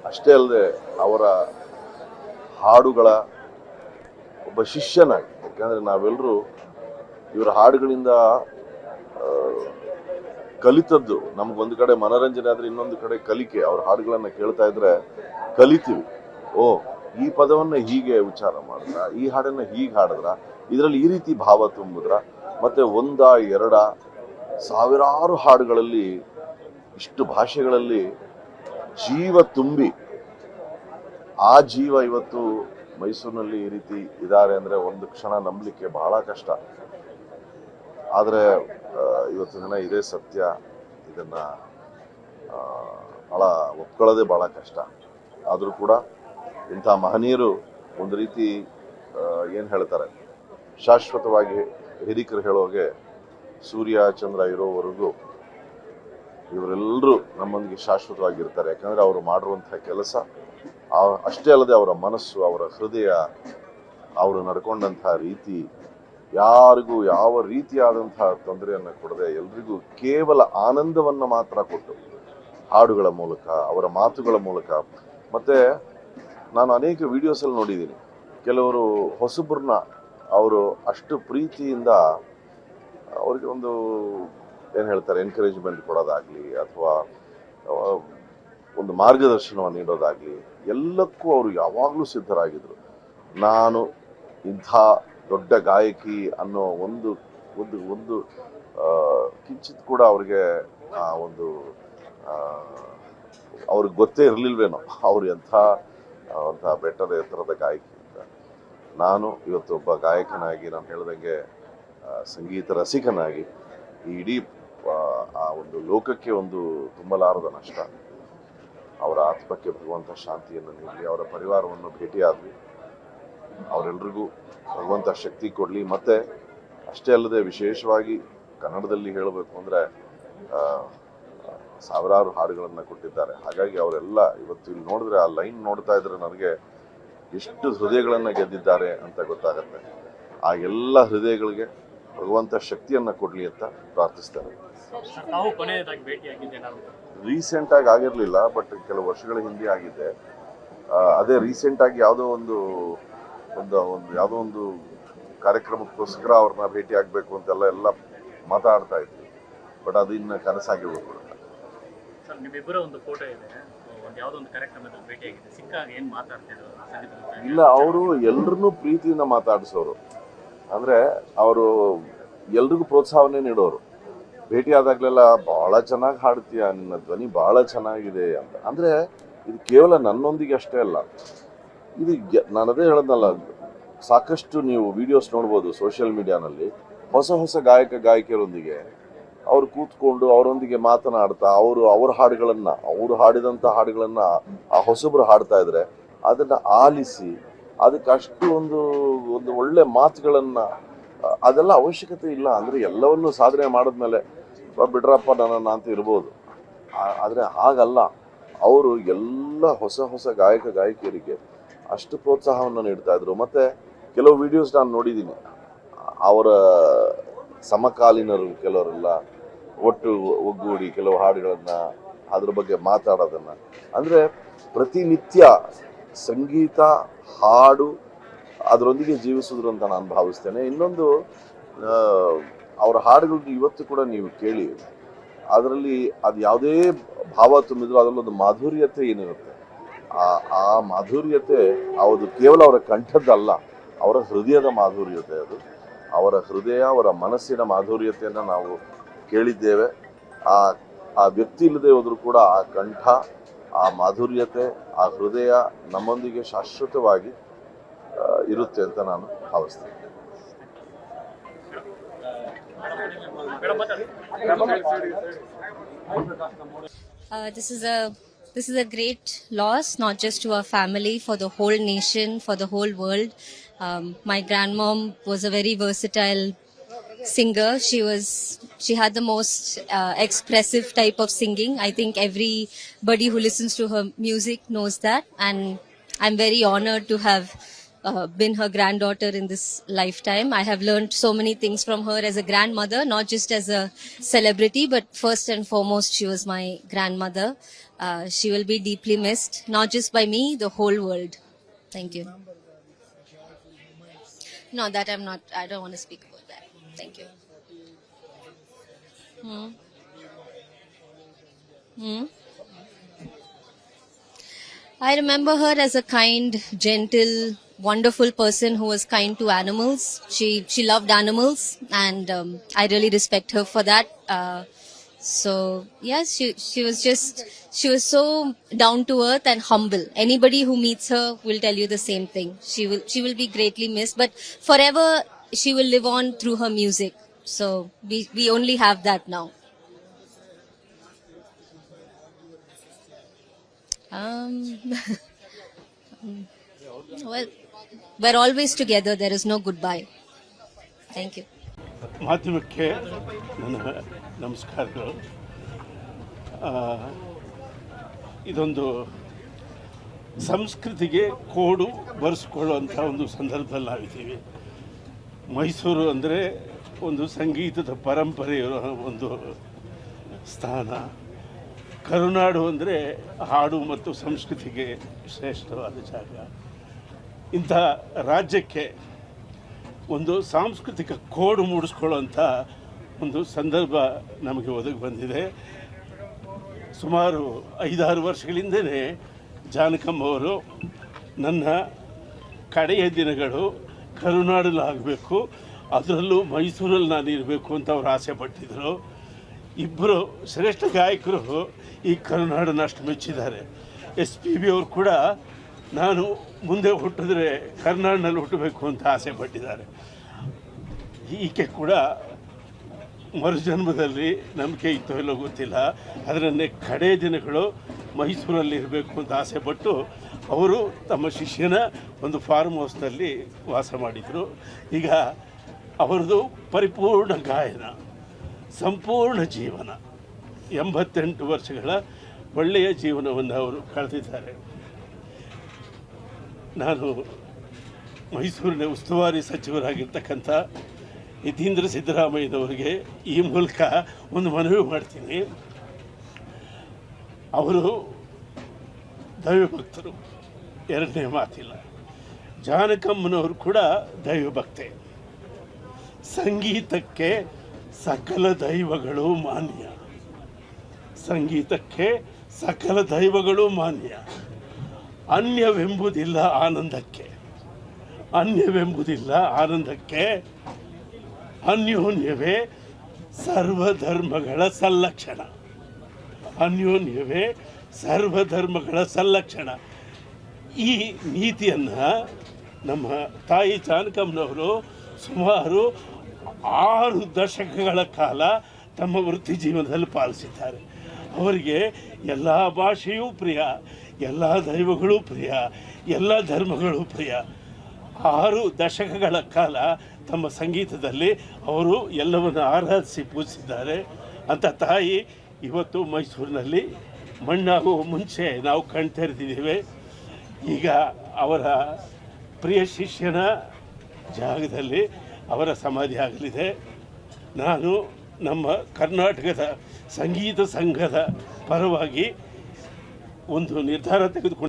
ಅಷ್ಟೇ ಅಲ್ಲದೆ ಅವರ ಹಾಡುಗಳ ಒಬ್ಬ ಶಿಷ್ಯನಾಗಿ, ಯಾಕಂದರೆ ನಾವೆಲ್ಲರೂ ಇವರ ಹಾಡುಗಳಿಂದ ಕಲಿತದ್ದು. ನಮ್ಗೊಂದು ಕಡೆ ಮನೋರಂಜನೆ ಆದರೆ ಇನ್ನೊಂದು ಕಡೆ ಕಲಿಕೆ. ಅವ್ರ ಹಾಡುಗಳನ್ನು ಕೇಳ್ತಾ ಇದ್ರೆ ಕಲಿತೀವಿ. ಓ, ಈ ಪದವನ್ನ ಹೀಗೆ ಉಚ್ಚಾರ ಮಾಡಿದ್ರ, ಈ ಹಾಡನ್ನ ಹೀಗೆ ಹಾಡಿದ್ರ, ಇದರಲ್ಲಿ ಈ ರೀತಿ ಭಾವ ತುಂಬಿದ್ರ, ಮತ್ತೆ ಒಂದ ಎರಡ ಸಾವಿರಾರು ಹಾಡುಗಳಲ್ಲಿ ಇಷ್ಟು ಭಾಷೆಗಳಲ್ಲಿ ಜೀವ ತುಂಬಿ ಆ ಜೀವ ಇವತ್ತು ಮೈಸೂರಿನಲ್ಲಿ ಈ ರೀತಿ ಇದ್ದಾರೆ ಅಂದರೆ ಒಂದು ಕ್ಷಣ ನಂಬಲಿಕ್ಕೆ ಬಹಳ ಕಷ್ಟ. ಆದರೆ ಇವತ್ತು ದಿನ ಇದೇ ಸತ್ಯ. ಇದನ್ನ ಬಹಳ ಒಪ್ಕೊಳ್ಳೋದೇ ಬಹಳ ಕಷ್ಟ. ಆದರೂ ಕೂಡ ಇಂಥ ಮಹನೀಯರು ಒಂದು ರೀತಿ ಏನು ಹೇಳ್ತಾರೆ, ಶಾಶ್ವತವಾಗಿ ಹಿರಿಕರು ಹೇಳೋಗೆ ಸೂರ್ಯ ಚಂದ್ರ ಇರೋವರೆಗೂ ಇವರೆಲ್ಲರೂ ನಮ್ಮೊಂದಿಗೆ ಶಾಶ್ವತವಾಗಿರ್ತಾರೆ. ಯಾಕಂದರೆ ಅವರು ಮಾಡಿರುವಂತಹ ಕೆಲಸ ಅಷ್ಟೇ ಅಲ್ಲದೆ ಅವರ ಮನಸ್ಸು, ಅವರ ಹೃದಯ, ಅವರು ನಡ್ಕೊಂಡಂತಹ ರೀತಿ ಯಾರಿಗೂ ಯಾವ ರೀತಿಯಾದಂತಹ ತೊಂದರೆಯನ್ನು ಕೊಡದೆ ಎಲ್ರಿಗೂ ಕೇವಲ ಆನಂದವನ್ನು ಮಾತ್ರ ಕೊಟ್ಟು ಹಾಡುಗಳ ಮೂಲಕ, ಅವರ ಮಾತುಗಳ ಮೂಲಕ. ಮತ್ತು ನಾನು ಅನೇಕ ವಿಡಿಯೋಸಲ್ಲಿ ನೋಡಿದ್ದೀನಿ, ಕೆಲವರು ಹೊಸಬ್ರನ್ನ ಅವರು ಅಷ್ಟು ಪ್ರೀತಿಯಿಂದ ಅವ್ರಿಗೆ ಏನು ಹೇಳ್ತಾರೆ, ಎನ್ಕರೇಜ್ಮೆಂಟ್ ಕೊಡೋದಾಗಲಿ ಅಥವಾ ಒಂದು ಮಾರ್ಗದರ್ಶನವನ್ನು ನೀಡೋದಾಗಲಿ ಎಲ್ಲಕ್ಕೂ ಅವರು ಯಾವಾಗಲೂ ಸಿದ್ಧರಾಗಿದ್ದರು. ನಾನು ಇಂಥ ದೊಡ್ಡ ಗಾಯಕಿ ಅನ್ನೋ ಒಂದು ಒಂದು ಒಂದು ಕಿಂಚಿತ್ ಕೂಡ ಅವ್ರಿಗೆ ಅವ್ರಿಗೆ ಗೊತ್ತೇ ಇರಲಿಲ್ವೇನೋ ಅವ್ರು ಎಂಥ ಬೆಟ್ಟದ ಎತ್ತರದ ಗಾಯಕಿ ಅಂತ. ನಾನು ಇವತ್ತು ಒಬ್ಬ ಗಾಯಕನಾಗಿ, ನಾನು ಹೇಳ್ದಂಗೆ ಸಂಗೀತ ರಸಿಕನಾಗಿ ಈ ಇಡೀ ಆ ಒಂದು ಲೋಕಕ್ಕೆ ಒಂದು ತುಂಬಲಾರದ ನಷ್ಟ. ಅವರ ಆತ್ಮಕ್ಕೆ ಭಗವಂತ ಶಾಂತಿಯನ್ನು ನೀಡಲಿ. ಅವರ ಪರಿವಾರವನ್ನು ಭೇಟಿಯಾದ್ವಿ, ಅವರೆಲ್ಲರಿಗೂ ಭಗವಂತ ಶಕ್ತಿ ಕೊಡಲಿ. ಮತ್ತು ಅಷ್ಟೇ ಅಲ್ಲದೆ ವಿಶೇಷವಾಗಿ ಕನ್ನಡದಲ್ಲಿ ಹೇಳಬೇಕು ಅಂದರೆ ಸಾವಿರಾರು ಹಾಡುಗಳನ್ನು ಕೊಟ್ಟಿದ್ದಾರೆ. ಹಾಗಾಗಿ ಅವರೆಲ್ಲ ಇವತ್ತು ಇಲ್ಲಿ ನೋಡಿದ್ರೆ, ಆ ಲೈನ್ ನೋಡ್ತಾ ಇದ್ರೆ ನನಗೆ ಎಷ್ಟು ಹೃದಯಗಳನ್ನು ಗೆದ್ದಿದ್ದಾರೆ ಅಂತ ಗೊತ್ತಾಗುತ್ತೆ. ಆ ಎಲ್ಲ ಹೃದಯಗಳಿಗೆ ಭಗವಂತ ಶಕ್ತಿಯನ್ನು ಕೊಡಲಿ ಅಂತ ಪ್ರಾರ್ಥಿಸ್ತೇನೆ. ರೀಸೆಂಟಾಗಿ ಆಗಿರಲಿಲ್ಲ, ಬಟ್ ಕೆಲವು ವರ್ಷಗಳ ಹಿಂದೆ ಆಗಿದೆ. ಅದೇ ರೀಸೆಂಟಾಗಿ ಯಾವುದೋ ಒಂದು ಕಾರ್ಯಕ್ರಮಕ್ಕೋಸ್ಕರ ಅವ್ರನ್ನ ಭೇಟಿ ಆಗಬೇಕು ಅಂತೆಲ್ಲ ಮಾತಾಡ್ತಾ ಇದ್ವಿ. ಬಟ್ ಅದು ಇನ್ನು ಕನಸಾಗಿರ್ಬೇಕು. ಇಲ್ಲ, ಅವರು ಎಲ್ರನ್ನೂ ಪ್ರೀತಿಯಿಂದ ಮಾತಾಡಿಸೋರು. ಅಂದರೆ ಅವರು ಎಲ್ರಿಗೂ ಪ್ರೋತ್ಸಾಹವನ್ನೇ ನೀಡೋರು. ಭೇಟಿ ಆದಾಗಲೆಲ್ಲ ಭಾಳ ಚೆನ್ನಾಗಿ ಹಾಡ್ತೀಯ, ನಿನ್ನ ಧ್ವನಿ ಭಾಳ ಚೆನ್ನಾಗಿದೆ ಅಂತ. ಅಂದರೆ ಇದು ಕೇವಲ ನನ್ನೊಂದಿಗೆ ಅಷ್ಟೇ ಅಲ್ಲ, ಇದು ನಾನು ಅದೇ ಹೇಳೋದಲ್ಲ, ಸಾಕಷ್ಟು ನೀವು ವಿಡಿಯೋಸ್ ನೋಡ್ಬೋದು ಸೋಷಿಯಲ್ ಮೀಡಿಯಾನಲ್ಲಿ. ಹೊಸ ಗಾಯಕಿಯರೊಂದಿಗೆ ಅವ್ರು ಕೂತ್ಕೊಂಡು ಅವರೊಂದಿಗೆ ಮಾತನಾಡ್ತಾ ಅವ್ರ ಹಾಡುಗಳನ್ನು, ಅವರು ಹಾಡಿದಂಥ ಹಾಡುಗಳನ್ನು ಆ ಹೊಸಬ್ರು ಹಾಡ್ತಾ ಇದ್ರೆ ಅದನ್ನು ಆಲಿಸಿ ಅದಕ್ಕೆ ಅಷ್ಟು ಒಂದು ಒಳ್ಳೆ ಮಾತುಗಳನ್ನು, ಅದೆಲ್ಲ ಅವಶ್ಯಕತೆ ಇಲ್ಲ. ಅಂದರೆ ಎಲ್ಲವನ್ನೂ ಸಾಧನೆ ಮಾಡಿದ್ಮೇಲೆ ಬಿಡ್ರಪ್ಪ ನನ್ನ ಅಂತ ಇರ್ಬೋದು. ಆದರೆ ಹಾಗಲ್ಲ, ಅವರು ಎಲ್ಲ ಹೊಸ ಗಾಯಕಿಯರಿಗೆ ಅಷ್ಟು ಪ್ರೋತ್ಸಾಹವನ್ನು ನೀಡ್ತಾ ಇದ್ರು. ಮತ್ತು ಕೆಲವು ವಿಡಿಯೋಸ್ ನಾನು ನೋಡಿದ್ದೀನಿ, ಅವರ ಸಮಕಾಲೀನರು ಕೆಲವರೆಲ್ಲ ಒಗ್ಗೂಡಿ ಕೆಲವು ಹಾಡುಗಳನ್ನು ಅದ್ರ ಬಗ್ಗೆ ಮಾತಾಡೋದನ್ನು, ಅಂದರೆ ಪ್ರತಿನಿತ್ಯ ಸಂಗೀತ ಹಾಡು ಅದರೊಂದಿಗೆ ಜೀವಿಸಿದ್ರು ಅಂತ ನಾನು ಭಾವಿಸ್ತೇನೆ. ಇನ್ನೊಂದು, ಅವರ ಹಾಡುಗಳು ಇವತ್ತು ಕೂಡ ನೀವು ಕೇಳಿ, ಅದರಲ್ಲಿ ಅದು ಯಾವುದೇ ಭಾವ ತುಂಬಿದ್ರು ಅದರಲ್ಲೊಂದು ಮಾಧುರ್ಯತೆ ಏನಿರುತ್ತೆ, ಆ ಮಾಧುರ್ಯತೆ ಅದು ಕೇವಲ ಅವರ ಕಂಠದ್ದಲ್ಲ, ಅವರ ಹೃದಯದ ಮಾಧುರ್ಯತೆ. ಅದು ಅವರ ಹೃದಯ, ಅವರ ಮನಸ್ಸಿನ ಮಾಧುರ್ಯತೆಯನ್ನು ನಾವು ಕೇಳಿದ್ದೇವೆ. ಆ ವ್ಯಕ್ತಿ ಇಲ್ಲದೆ ಹೋದರೂ ಕೂಡ ಆ ಕಂಠ, ಆ ಮಾಧುರ್ಯತೆ, ಆ ಹೃದಯ ನಮ್ಮೊಂದಿಗೆ ಶಾಶ್ವತವಾಗಿ ಇರುತ್ತೆ ಅಂತ ನಾನು ಭಾವಿಸ್ತೇನೆ. This is a great loss, not just to our family, for the whole nation, for the whole world. My grandmom was a very versatile singer. She had the most expressive type of singing. I think everybody who listens to her music knows that, and I'm very honored to have been her granddaughter in this lifetime. I have learned so many things from her as a grandmother, not just as a celebrity, but first and foremost she was my grandmother. She will be deeply missed, not just by me, the whole world. Thank you. No, that I don't want to speak about that. Thank you. Hmm. Hmm. I remember her as a kind, gentle, wonderful person who was kind to animals. She loved animals, and I really respect her for that. So yes, she was so down to earth and humble. Anybody who meets her will tell you the same thing. She will be greatly missed, but forever she will live on through her music. So we only have that now. Um, well, we're always together. There is no goodbye. Thank you. ಮಾಧ್ಯಮಕ್ಕೆ ನನ್ನ ನಮಸ್ಕಾರಗಳು. ಆ, ಇದೊಂದು ಸಂಸ್ಕೃತಿಗೆ ಕೋಡು ಬರೆಸ್ಕೊಳ್ಳುವಂಥ ಒಂದು ಸಂದರ್ಭದಲ್ಲಿ ನಾವಿದ್ದೀವಿ. ಮೈಸೂರು ಅಂದರೆ ಒಂದು ಸಂಗೀತದ ಪರಂಪರೆಯಿರೋ ಒಂದು ಸ್ಥಾನ. ಕರುನಾಡು ಅಂದರೆ ಹಾಡು ಮತ್ತು ಸಂಸ್ಕೃತಿಗೆ ಶ್ರೇಷ್ಠವಾದ ಜಾಗ. ಇಂಥ ರಾಜ್ಯಕ್ಕೆ ಒಂದು ಸಾಂಸ್ಕೃತಿಕ ಕೋಡು ಮೂಡಿಸ್ಕೊಳ್ಳುವಂಥ ಒಂದು ಸಂದರ್ಭ ನಮಗೆ ಒದಗಿ ಬಂದಿದೆ. ಸುಮಾರು 5-6 ವರ್ಷಗಳಿಂದಲೇ ಜಾನಕಮ್ಮ ಅವರು ನನ್ನ ಕಡೆಯ ದಿನಗಳು ಕರುನಾಡಲ್ಲಾಗಬೇಕು, ಅದರಲ್ಲೂ ಮೈಸೂರಲ್ಲಿ ನಾನು ಇರಬೇಕು ಅಂತ ಅವ್ರು ಆಸೆ ಪಟ್ಟಿದ್ದರು. ಇಬ್ಬರು ಶ್ರೇಷ್ಠ ಗಾಯಕರು ಈ ಕರುನಾಡನ್ನು ಅಷ್ಟು ಮೆಚ್ಚಿದ್ದಾರೆ. SPB ಅವರು ಕೂಡ ನಾನು ಮುಂದೆ ಹುಟ್ಟಿದ್ರೆ ಕರ್ನಾಟಕದಲ್ಲಿ ಹುಟ್ಟಬೇಕು ಅಂತ ಆಸೆ ಪಟ್ಟಿದ್ದಾರೆ. ಈಕೆ ಕೂಡ ಮರುಜನ್ಮದಲ್ಲಿ ನಂಬಿಕೆ ಇತ್ತೋ ಇಲ್ಲೋ ಗೊತ್ತಿಲ್ಲ, ಅದರನ್ನೇ ಕಡೆ ದಿನಗಳು ಮೈಸೂರಲ್ಲಿ ಇರಬೇಕು ಅಂತ ಆಸೆ ಪಟ್ಟು ಅವರು ತಮ್ಮ ಶಿಷ್ಯನ ಒಂದು ಫಾರ್ಮ್ ಹೌಸ್ನಲ್ಲಿ ವಾಸ ಮಾಡಿದರು. ಈಗ ಅವರದು ಪರಿಪೂರ್ಣ ಗಾಯನ, ಸಂಪೂರ್ಣ ಜೀವನ, 88 ವರ್ಷಗಳ ಒಳ್ಳೆಯ ಜೀವನವನ್ನು ಅವರು ಕಳೆದಿದ್ದಾರೆ. ನಾನು ಮೈಸೂರಿನ ಉಸ್ತುವಾರಿ ಸಚಿವರಾಗಿರ್ತಕ್ಕಂಥ ಯತೀಂದ್ರ ಸಿದ್ದರಾಮಯ್ಯನವರಿಗೆ ಈ ಮೂಲಕ ಒಂದು ಮನವಿ ಮಾಡ್ತೀನಿ. ಅವರು ದೈವಭಕ್ತರು, ಎರಡನೇ ಮಾತಿಲ್ಲ. ಜಾನಕಮ್ಮನವರು ಕೂಡ ದೈವಭಕ್ತೆ. ಸಂಗೀತಕ್ಕೆ ಸಕಲ ದೈವಗಳು ಮಾನ್ಯ, ಸಂಗೀತಕ್ಕೆ ಸಕಲ ದೈವಗಳು ಮಾನ್ಯ. ಅನ್ಯವೆಂಬುದಿಲ್ಲ ಆನಂದಕ್ಕೆ, ಅನ್ಯವೆಂಬುದಿಲ್ಲ ಆನಂದಕ್ಕೆ, ಅನ್ಯೋನ್ಯವೇ ಸರ್ವಧರ್ಮಗಳ ಸಲ್ಲಕ್ಷಣ, ಅನ್ಯೋನ್ಯವೇ ಸರ್ವಧರ್ಮಗಳ ಸಲ್ಲಕ್ಷಣ. ಈ ನೀತಿಯನ್ನು ನಮ್ಮ ತಾಯಿ ಜಾನಕಮ್ಮನವರು ಸುಮಾರು 6 ದಶಕಗಳ ಕಾಲ ತಮ್ಮ ವೃತ್ತಿ ಜೀವನದಲ್ಲಿ ಪಾಲಿಸಿದ್ದಾರೆ. ಅವರಿಗೆ ಎಲ್ಲ ಭಾಷೆಯೂ ಪ್ರಿಯ, ಎಲ್ಲ ದೈವಗಳೂ ಪ್ರಿಯ, ಎಲ್ಲ ಧರ್ಮಗಳೂ ಪ್ರಿಯ. 6 ದಶಕಗಳ ಕಾಲ ತಮ್ಮ ಸಂಗೀತದಲ್ಲಿ ಅವರು ಎಲ್ಲವನ್ನು ಆರಾಧಿಸಿ ಪೂಜಿಸಿದ್ದಾರೆ. ಅಂಥ ತಾಯಿ ಇವತ್ತು ಮೈಸೂರಿನಲ್ಲಿ ಮಣ್ಣಾಗುವ ಮುಂಚೆ ನಾವು ಕಣ್ತೆರೆದಿದ್ದೇವೆ. ಈಗ ಅವರ ಪ್ರಿಯ ಶಿಷ್ಯನ ಜಾಗದಲ್ಲಿ ಅವರ ಸಮಾಧಿ ಆಗಲಿದೆ. ನಾನು ನಮ್ಮ ಕರ್ನಾಟಕದ ಸಂಗೀತ ಸಂಘದ ಪರವಾಗಿ ಒಂದು ನಿರ್ಧಾರ ತೆಗೆದುಕೊಂಡು